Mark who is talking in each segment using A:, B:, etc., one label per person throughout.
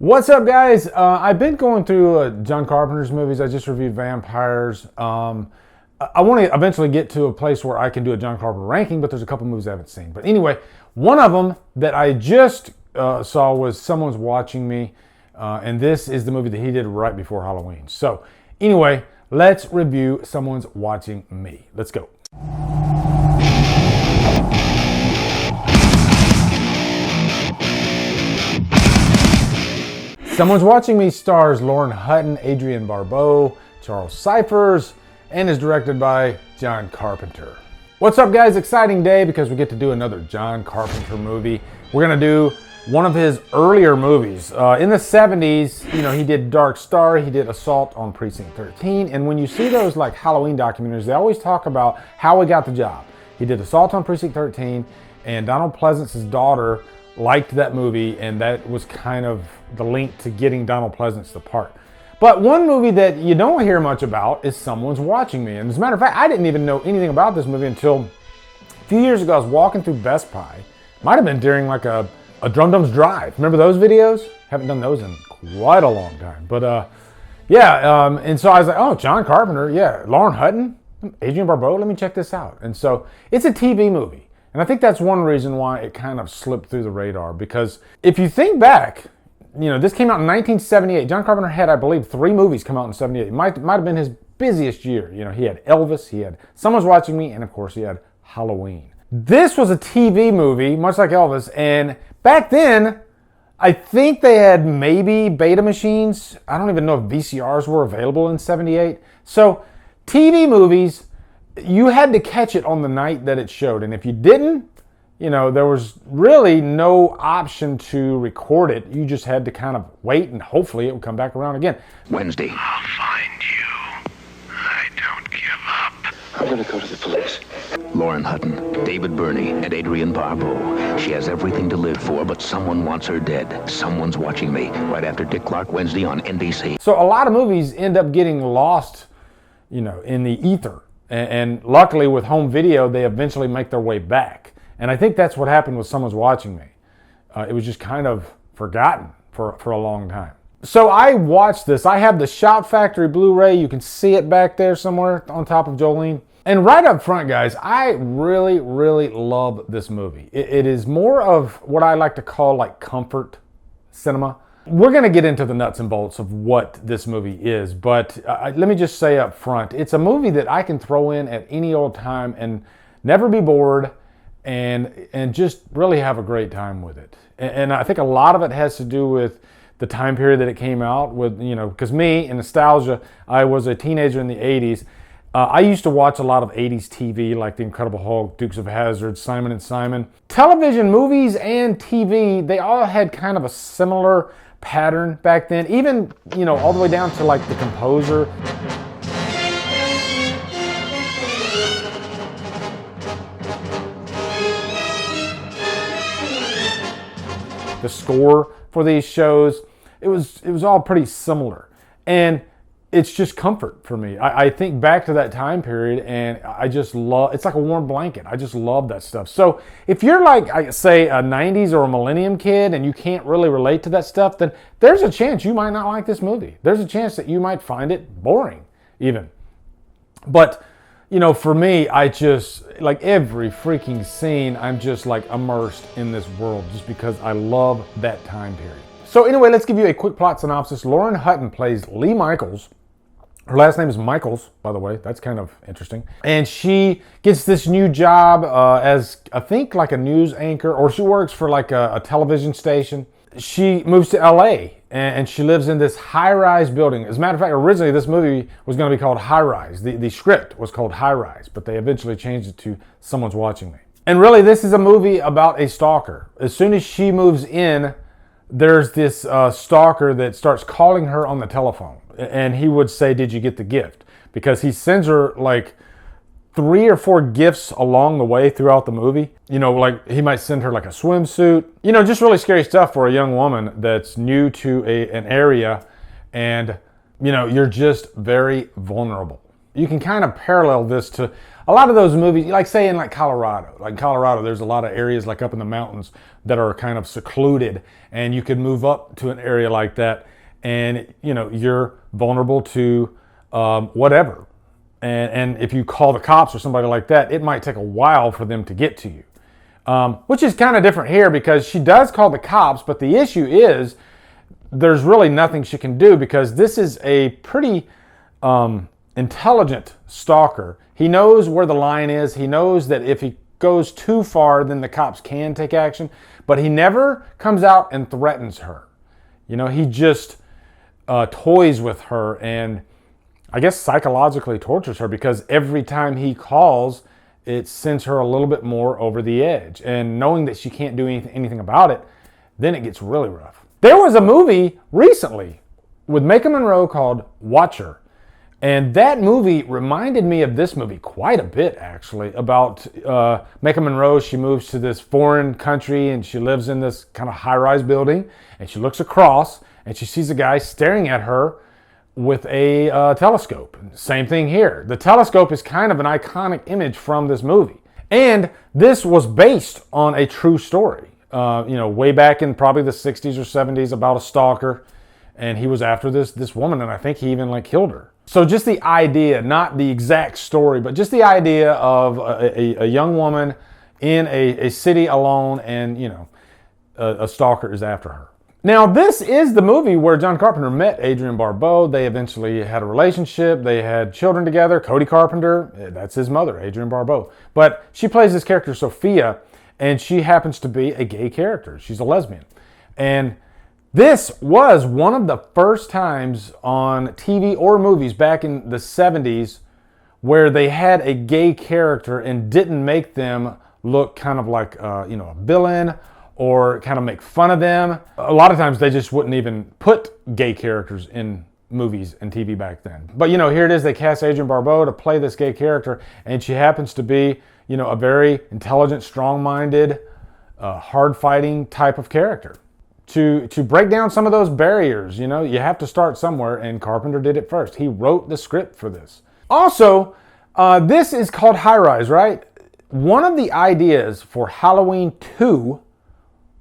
A: What's up, guys? I've been going through John Carpenter's movies. I just reviewed Vampires. I want to eventually get to a place where I can do a John Carpenter ranking, but there's a couple movies I haven't seen. But anyway, one of them that I just saw was Someone's Watching Me, and this is the movie that he did right before Halloween. So anyway, let's review Someone's Watching Me. Let's go. Someone's Watching Me stars Lauren Hutton, Adrienne Barbeau, Charles Cyphers, and is directed by John Carpenter. What's up, guys? Exciting day because we get to do another John Carpenter movie. We're gonna do one of his earlier movies. In the 70s, you know, he did Dark Star, he did Assault on Precinct 13, and when you see those like Halloween documentaries, they always talk about how he got the job. He did Assault on Precinct 13, and Donald Pleasence's daughter liked that movie, and that was kind of the link to getting Donald Pleasance the part. But one movie that you don't hear much about is Someone's Watching Me. And as a matter of fact, I didn't even know anything about this movie until a few years ago. I was walking through Best Buy. Might have been during like a Drumdums drive. Remember those videos? Haven't done those in quite a long time. But and so I was like, oh, John Carpenter, yeah, Lauren Hutton, Adrienne Barbeau, let me check this out. And so it's a TV movie. And I think that's one reason why it kind of slipped through the radar, because if you think back, you know, this came out in 1978. John Carpenter had, I believe, 3 movies come out in 78. It might have been his busiest year. You know, he had Elvis, he had Someone's Watching Me, and of course he had Halloween. This was a TV movie, much like Elvis, and back then, I think they had maybe beta machines. I don't even know if VCRs were available in 78. So TV movies, you had to catch it on the night that it showed. And if you didn't, you know, there was really no option to record it. You just had to kind of wait and hopefully it would come back around again.
B: Wednesday.
C: I'll find you. I don't give up.
D: I'm gonna go to the police.
B: Lauren Hutton, David Burney, and Adrienne Barbeau. She has everything to live for, but someone wants her dead. Someone's Watching Me. Right after Dick Clark Wednesday on NBC.
A: So a lot of movies end up getting lost, you know, in the ether. And luckily with home video, they eventually make their way back. And I think that's what happened with Someone's Watching Me. It was just kind of forgotten for a long time. So I watched this. I have the Shout Factory Blu-ray. You can see it back there somewhere on top of Jolene. And right up front, guys, I really, really love this movie. It is more of what I like to call like comfort cinema. We're going to get into the nuts and bolts of what this movie is, but let me just say up front, it's a movie that I can throw in at any old time and never be bored and just really have a great time with it. And I think a lot of it has to do with the time period that it came out with, you know, because me, in nostalgia, I was a teenager in the 80s. I used to watch a lot of 80s TV like The Incredible Hulk, Dukes of Hazzard, Simon and Simon. Television, movies, and TV, they all had kind of a similar pattern back then, even, you know, all the way down to like The Composer. The score for these shows, it was all pretty similar, and it's just comfort for me. I think back to that time period, and I just love, it's like a warm blanket. I just love that stuff. So if you're like, I say, a 90s or a millennium kid and you can't really relate to that stuff, then there's a chance you might not like this movie. There's a chance that you might find it boring even. But, you know, for me, I just, like every freaking scene, I'm just like immersed in this world just because I love that time period. So anyway, let's give you a quick plot synopsis. Lauren Hutton plays Lee Michaels. Her last name is Michaels, by the way. That's kind of interesting. And she gets this new job as, I think, like a news anchor, or she works for like a television station. She moves to LA and she lives in this high-rise building. As a matter of fact, originally this movie was going to be called High Rise. The script was called High Rise, but they eventually changed it to Someone's Watching Me. And really, this is a movie about a stalker. As soon as she moves in, there's this stalker that starts calling her on the telephone. And he would say, did you get the gift? Because he sends her like 3 or 4 gifts along the way throughout the movie. You know, like he might send her like a swimsuit. You know, just really scary stuff for a young woman that's new to an area. And, you know, you're just very vulnerable. You can kind of parallel this to a lot of those movies, like say in like Colorado. Like in Colorado, there's a lot of areas like up in the mountains that are kind of secluded, and you could move up to an area like that, and you're vulnerable to whatever. And if you call the cops or somebody like that, it might take a while for them to get to you. Which is kind of different here because she does call the cops, but the issue is there's really nothing she can do because this is a pretty intelligent stalker. He knows where the line is. He knows that if he goes too far, then the cops can take action, but he never comes out and threatens her. He just toys with her and I guess psychologically tortures her because every time he calls, it sends her a little bit more over the edge. And knowing that she can't do anything about it, then it gets really rough. There was a movie recently with Maika Monroe called Watcher. And that movie reminded me of this movie quite a bit, actually, about Maika Monroe. She moves to this foreign country and she lives in this kind of high-rise building. And she looks across and she sees a guy staring at her with a telescope. Same thing here. The telescope is kind of an iconic image from this movie. And this was based on a true story, way back in probably the 60s or 70s about a stalker. And he was after this woman, and I think he even killed her. So just the idea, not the exact story, but just the idea of a young woman in a city alone and, a stalker is after her. Now, this is the movie where John Carpenter met Adrienne Barbeau. They eventually had a relationship. They had children together. Cody Carpenter, that's his mother, Adrienne Barbeau. But she plays this character, Sophia, and she happens to be a gay character. She's a lesbian. And this was one of the first times on TV or movies back in the 70s where they had a gay character and didn't make them look kind of like, a villain or kind of make fun of them. A lot of times they just wouldn't even put gay characters in movies and TV back then. But here it is, they cast Adrienne Barbeau to play this gay character, and she happens to be, a very intelligent, strong-minded, hard-fighting type of character. To break down some of those barriers, you have to start somewhere, and Carpenter did it first. He wrote the script for this. Also, this is called High Rise, right? One of the ideas for Halloween 2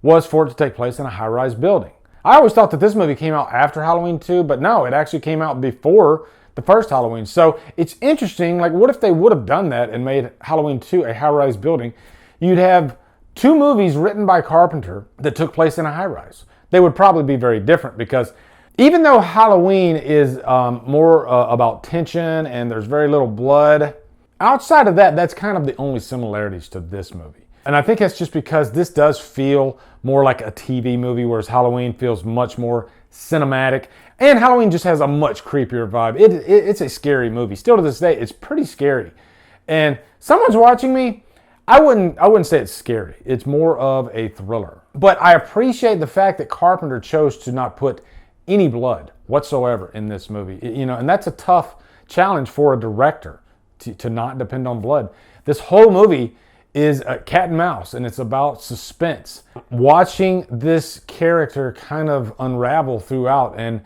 A: was for it to take place in a high-rise building. I always thought that this movie came out after Halloween 2, but no, it actually came out before the first Halloween. So it's interesting, what if they would have done that and made Halloween 2 a high-rise building? You'd have two movies written by Carpenter that took place in a high-rise. They would probably be very different because even though Halloween is more about tension and there's very little blood, outside of that, that's kind of the only similarities to this movie. And I think that's just because this does feel more like a TV movie, whereas Halloween feels much more cinematic. And Halloween just has a much creepier vibe. It's a scary movie. Still to this day, it's pretty scary. And someone's watching me, I wouldn't say it's scary. It's more of a thriller. But I appreciate the fact that Carpenter chose to not put any blood whatsoever in this movie. And that's a tough challenge for a director to not depend on blood. This whole movie is a cat and mouse, and it's about suspense. Watching this character kind of unravel throughout and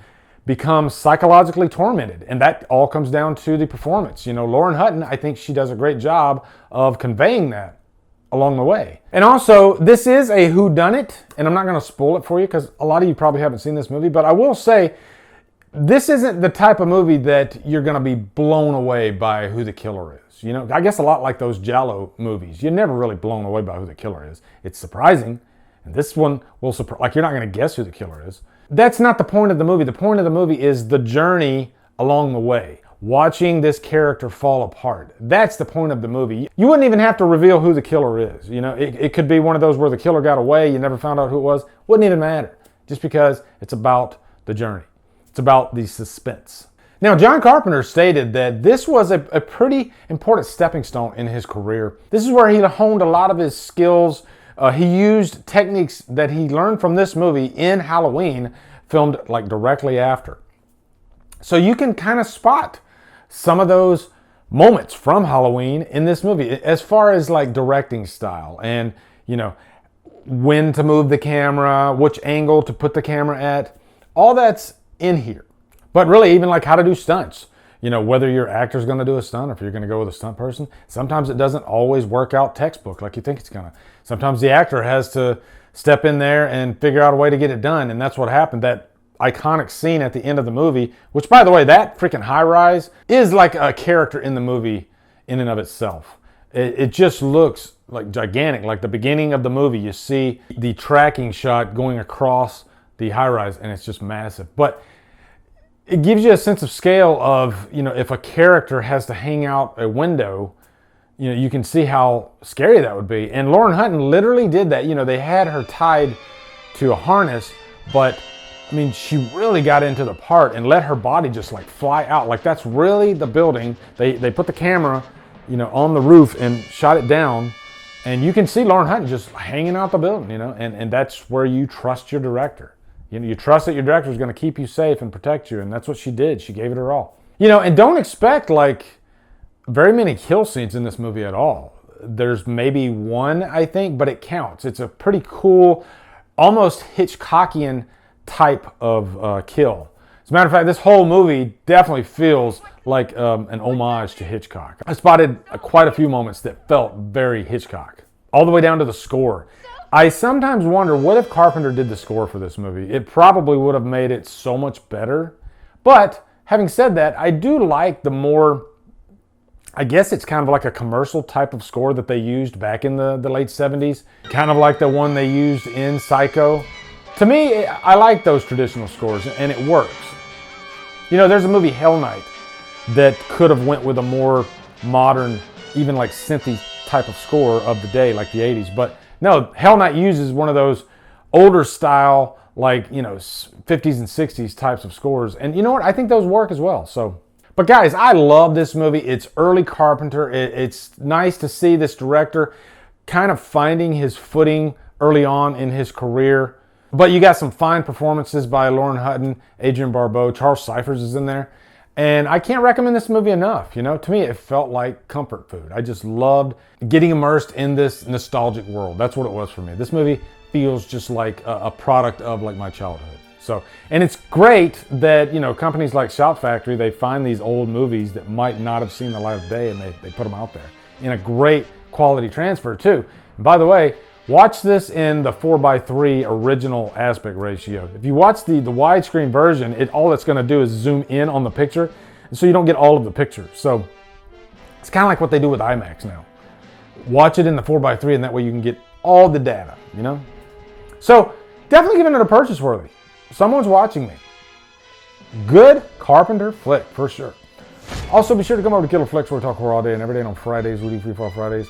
A: become psychologically tormented. And that all comes down to the performance. Lauren Hutton, I think she does a great job of conveying that along the way. And also, this is a whodunit, and I'm not going to spoil it for you because a lot of you probably haven't seen this movie, but I will say, this isn't the type of movie that you're going to be blown away by who the killer is. I guess a lot like those Giallo movies. You're never really blown away by who the killer is. It's surprising, and this one will surprise. You're not going to guess who the killer is. That's not the point of the movie. The point of the movie is the journey along the way. Watching this character fall apart. That's the point of the movie. You wouldn't even have to reveal who the killer is. It could be one of those where the killer got away, you never found out who it was. Wouldn't even matter. Just because it's about the journey. It's about the suspense. Now, John Carpenter stated that this was a pretty important stepping stone in his career. This is where he honed a lot of his skills. He used techniques that he learned from this movie in Halloween, filmed directly after. So you can kind of spot some of those moments from Halloween in this movie as far as directing style and, when to move the camera, which angle to put the camera at. All that's in here. But really, even how to do stunts. You know, whether your actor's going to do a stunt or if you're going to go with a stunt person, sometimes it doesn't always work out textbook like you think it's going to. Sometimes the actor has to step in there and figure out a way to get it done, and that's what happened. That iconic scene at the end of the movie, which, by the way, that freaking high rise is like a character in the movie in and of itself. It just looks like gigantic. Like the beginning of the movie, you see the tracking shot going across the high rise, and it's just massive. But it gives you a sense of scale of, you know, if a character has to hang out a window, you know, you can see how scary that would be. And Lauren Hutton literally did that. You know, they had her tied to a harness, but I mean, she really got into the part and let her body just like fly out. Like that's really the building. They put the camera, you know, on the roof and shot it down, and you can see Lauren Hutton just hanging out the building, you know, and that's where you trust your director. You know, you trust that your director is going to keep you safe and protect you, and that's what she did. She gave it her all. You know, and don't expect like very many kill scenes in this movie at all. There's maybe one, I think, but it counts. It's a pretty cool, almost Hitchcockian type of kill. As a matter of fact, this whole movie definitely feels like an homage to Hitchcock. I spotted quite a few moments that felt very Hitchcock, all the way down to the score. I sometimes wonder, what if Carpenter did the score for this movie? It probably would have made it so much better. But having said that, I do like the more, I guess it's kind of like a commercial type of score that they used back in the late 70s. Kind of like the one they used in Psycho. To me, I like those traditional scores, and it works. You know, there's a movie, Hell Night, that could have went with a more modern, even like synthy type of score of the day, like the 80s. But no, Hell Night uses one of those older style, like, you know, 50s and 60s types of scores. And you know what? I think those work as well. So, but guys, I love this movie. It's early Carpenter. It's nice to see this director kind of finding his footing early on in his career. But you got some fine performances by Lauren Hutton, Adrienne Barbeau, Charles Cyphers is in there. And I can't recommend this movie enough. You know, to me, it felt like comfort food. I just loved getting immersed in this nostalgic world. That's what it was for me. This movie feels just like a product of like my childhood. So, and it's great that, you know, companies like Shout Factory, they find these old movies that might not have seen the light of day, and they put them out there in a great quality transfer too. And by the way, watch this in the 4:3 original aspect ratio. If you watch the widescreen version, all it's going to do is zoom in on the picture, so you don't get all of the picture. So it's kind of like what they do with IMAX now. Watch it in the 4:3, and that way you can get all the data, you know? So definitely giving it a purchase worthy. Someone's watching me. Good Carpenter flick, for sure. Also, be sure to come over to Killer Flicks, where we talk horror all day and every day. And on Fridays, we do Free Fall Fridays.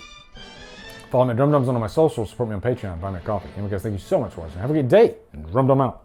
A: Follow me at Drumdums on all my socials. Support me on Patreon. Buy me a coffee. Anyway, guys, thank you so much for watching. Have a great day. And Drumdum out.